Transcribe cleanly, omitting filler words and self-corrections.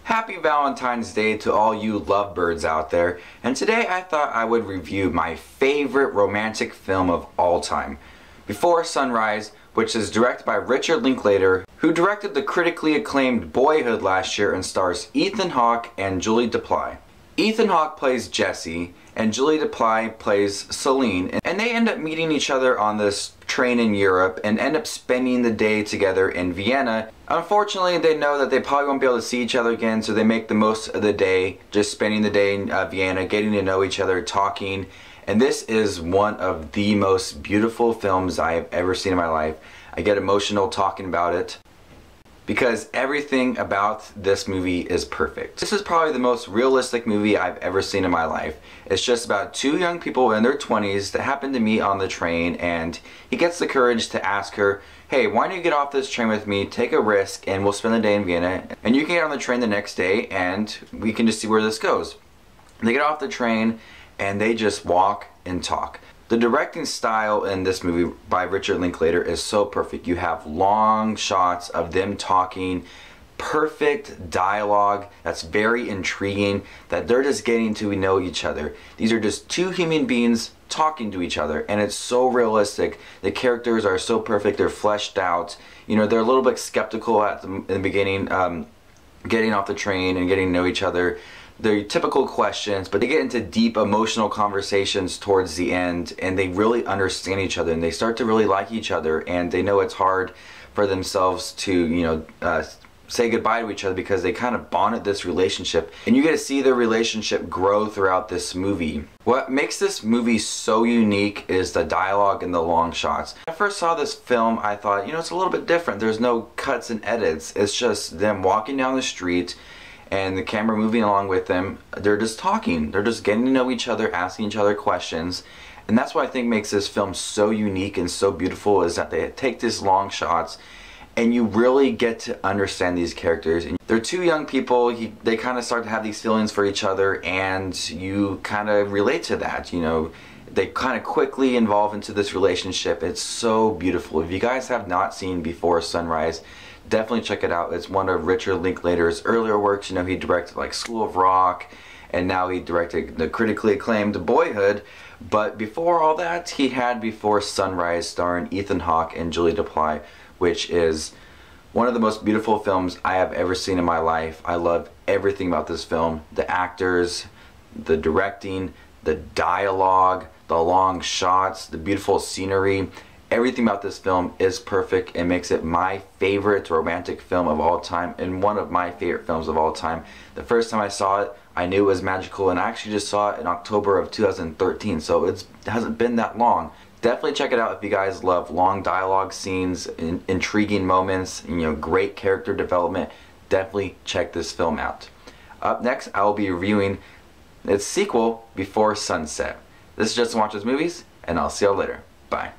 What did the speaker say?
Happy Valentine's Day to all you lovebirds out there, and today I thought I would review my favorite romantic film of all time, Before Sunrise, which is directed by Richard Linklater, who directed the critically acclaimed Boyhood last year and stars Ethan Hawke and Julie Delpy. Ethan Hawke plays Jesse, and Julie Delpy plays Celine, and they end up meeting each other on this train in Europe and end up spending the day together in Vienna. Unfortunately, they know that they probably won't be able to see each other again, so they make the most of the day, just spending the day in Vienna, getting to know each other, talking. And this is one of the most beautiful films I have ever seen in my life. I get emotional talking about it because everything about this movie is perfect. This is probably the most realistic movie I've ever seen in my life. It's just about two young people in their 20s that happen to meet on the train, and he gets the courage to ask her, hey, why don't you get off this train with me, take a risk, and we'll spend the day in Vienna, and you can get on the train the next day and we can just see where this goes. They get off the train and they just walk and talk. The directing style in this movie by Richard Linklater is so perfect. You have long shots of them talking, perfect dialogue that's very intriguing, that they're just getting to know each other. These are just two human beings talking to each other, and it's so realistic. The characters are so perfect, they're fleshed out. You know, they're a little bit skeptical in the beginning, getting off the train and getting to know each other. They're typical questions, but they get into deep emotional conversations towards the end, and they really understand each other, and they start to really like each other, and they know it's hard for themselves to, say goodbye to each other because they kind of bonded this relationship, and you get to see their relationship grow throughout this movie. What makes this movie so unique is the dialogue and the long shots. When I first saw this film, I thought, it's a little bit different. There's no cuts and edits. It's just them walking down the street and the camera moving along with them. They're just talking. They're just getting to know each other, asking each other questions. And that's what I think makes this film so unique and so beautiful, is that they take these long shots and you really get to understand these characters. And they're two young people. They kind of start to have these feelings for each other, and you kind of relate to that. They kind of quickly evolve into this relationship. It's so beautiful. If you guys have not seen Before Sunrise, definitely check it out. It's one of Richard Linklater's earlier works. He directed like School of Rock, and now he directed the critically acclaimed Boyhood. But before all that, he had Before Sunrise, starring Ethan Hawke and Julie Delpy, which is one of the most beautiful films I have ever seen in my life. I love everything about this film. The actors, the directing, the dialogue, the long shots, the beautiful scenery. Everything about this film is perfect and makes it my favorite romantic film of all time, and one of my favorite films of all time. The first time I saw it, I knew it was magical, and I actually just saw it in October of 2013, so it hasn't been that long. Definitely check it out if you guys love long dialogue scenes, intriguing moments, great character development. Definitely check this film out. Up next, I will be reviewing its sequel, Before Sunset. This is Justin Watches Movies, and I'll see y'all later. Bye.